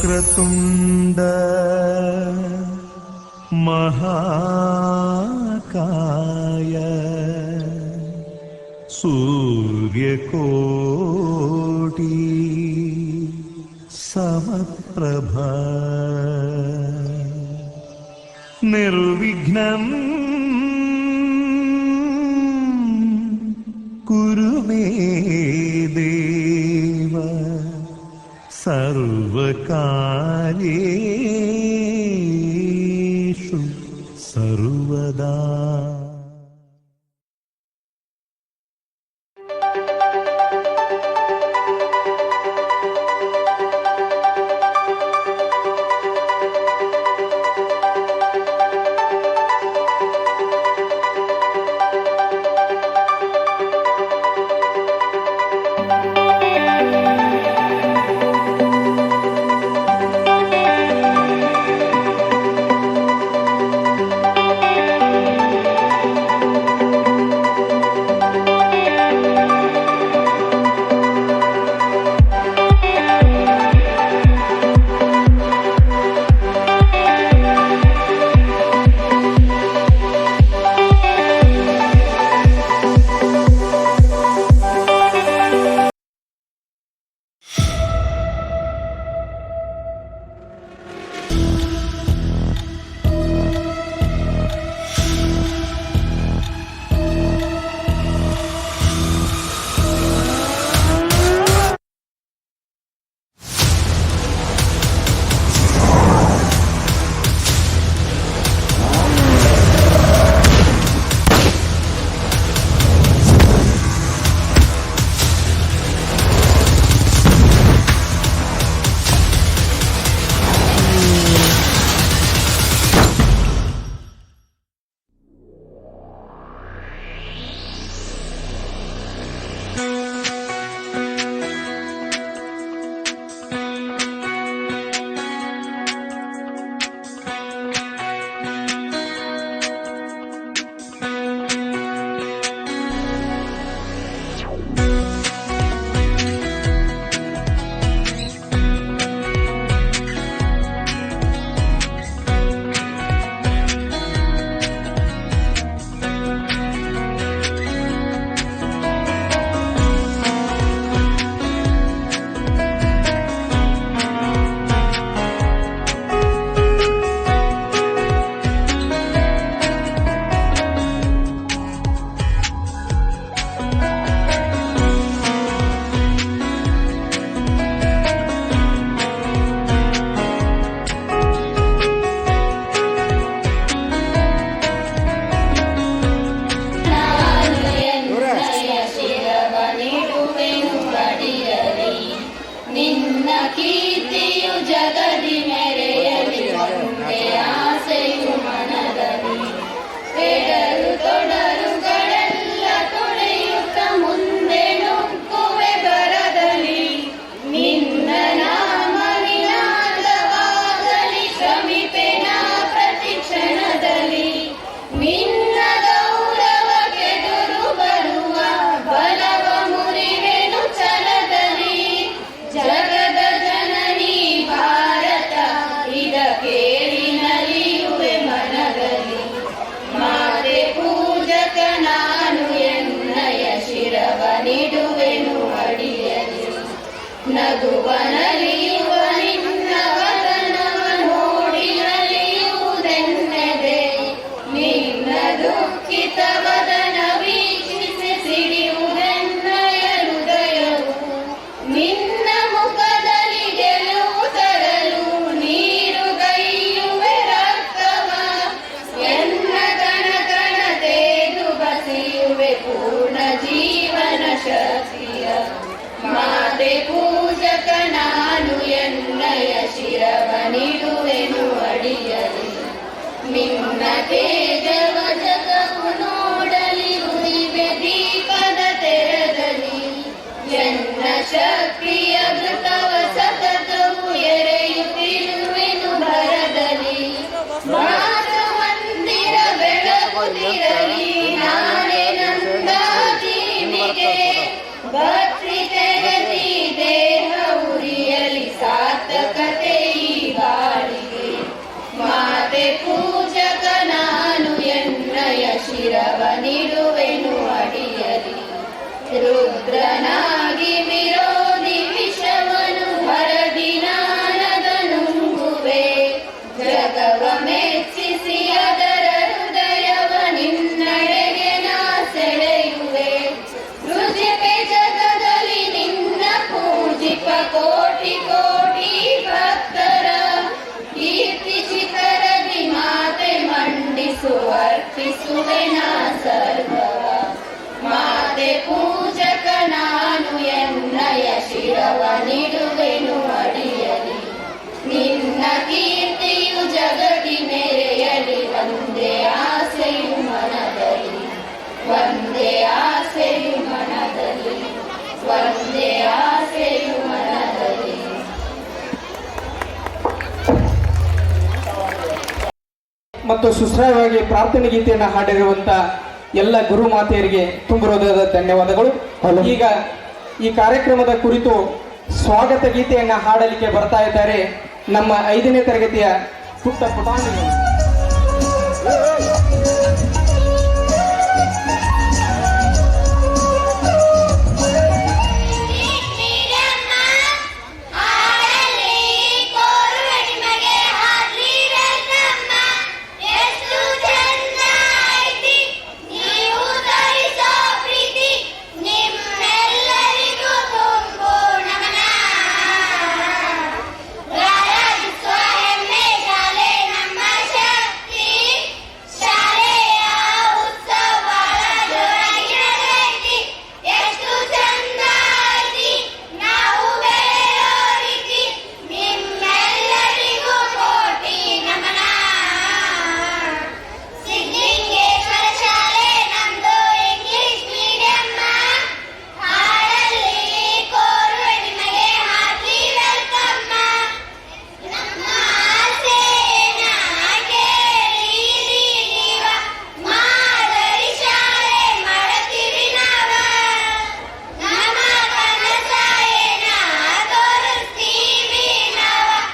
ವಕ್ರತುಂಡ ಮಹಾಕಾಯ ಸೂರ್ಯಕೋಟಿ ಸಮಪ್ರಭ ನಿರ್ವಿಘ್ನಂ ಕುರು ಮೇ ದೇವ ಸರ್ವಕಾರ್ಯೇಷು ಸರ್ವದಾ. ನಗುವನಲಿಯುವ ನಿನ್ನ ವದನವ ನೋಡಿ ನಲಿಯುವುದೆನ್ನದೆ ನಿನ್ನ ದುಃಖಿತ ವದನ ವೀಕ್ಷಿಸಿ ಸಿಡಿಯುವುದೆನ್ನಯ ಹೃದಯವು ನಿನ್ನ ಮುಖದಲ್ಲಿ ಗೆಲುವು ತರಲು ನೀರುಗೈಯುವೆ ರಕ್ತವ ಎನ್ನ ಕಣ ಕಣ ತೇದು ಬಸಿಯುವೆ ಪೂರ್ಣ ಜೀವನ ಶಕ್ತಿಯ ಮಾತೆ ಪೂಜಕ ನಾನು ಕೋಟಿ ಕೋಟಿ ಭಕ್ತರ ಕೀರ್ತಿ ಶಿಖರದಿ ಮಾತೆ ಮಂಡಿಸುವರ್ಪಿಸುವೆ ನಾ ಸರ್ವವ ಮಾತೆ ಪೂಜಕ ನಾನು ಎನ್ನಯ ಶಿರವ ನಿಡುವೆನು ಅಡಿಯಲಿ ನಿನ್ನ ಕೀರ್ತಿಯು ಜಗತಿ ಮೆರೆಯಲಿ ಒಂದೇ ಆಸೆಯು ಮನದಲ್ಲಿ ಒಂದೇ ಆಸೆಯು ಮನದಲ್ಲಿ ಒಂದೇ ಆಸೆಯು ಮನದಲ್ಲಿ. ಮತ್ತು ಸುಶ್ರಾವ್ಯವಾಗಿ ಪ್ರಾರ್ಥನೆ ಗೀತೆಯನ್ನು ಹಾಡಿರುವಂತ ಎಲ್ಲ ಗುರು ಮಾತೆಯರಿಗೆ ತುಂಬ ಹೃದಯದ ಧನ್ಯವಾದಗಳು. ಈಗ ಈ ಕಾರ್ಯಕ್ರಮದ ಕುರಿತು ಸ್ವಾಗತ ಗೀತೆಯನ್ನು ಹಾಡಲಿಕ್ಕೆ ಬರ್ತಾ ಇದ್ದಾರೆ ನಮ್ಮ 5ನೇ ತರಗತಿಯ ಪುಟ್ಟ ಪುಟಾಣಿಗಳು.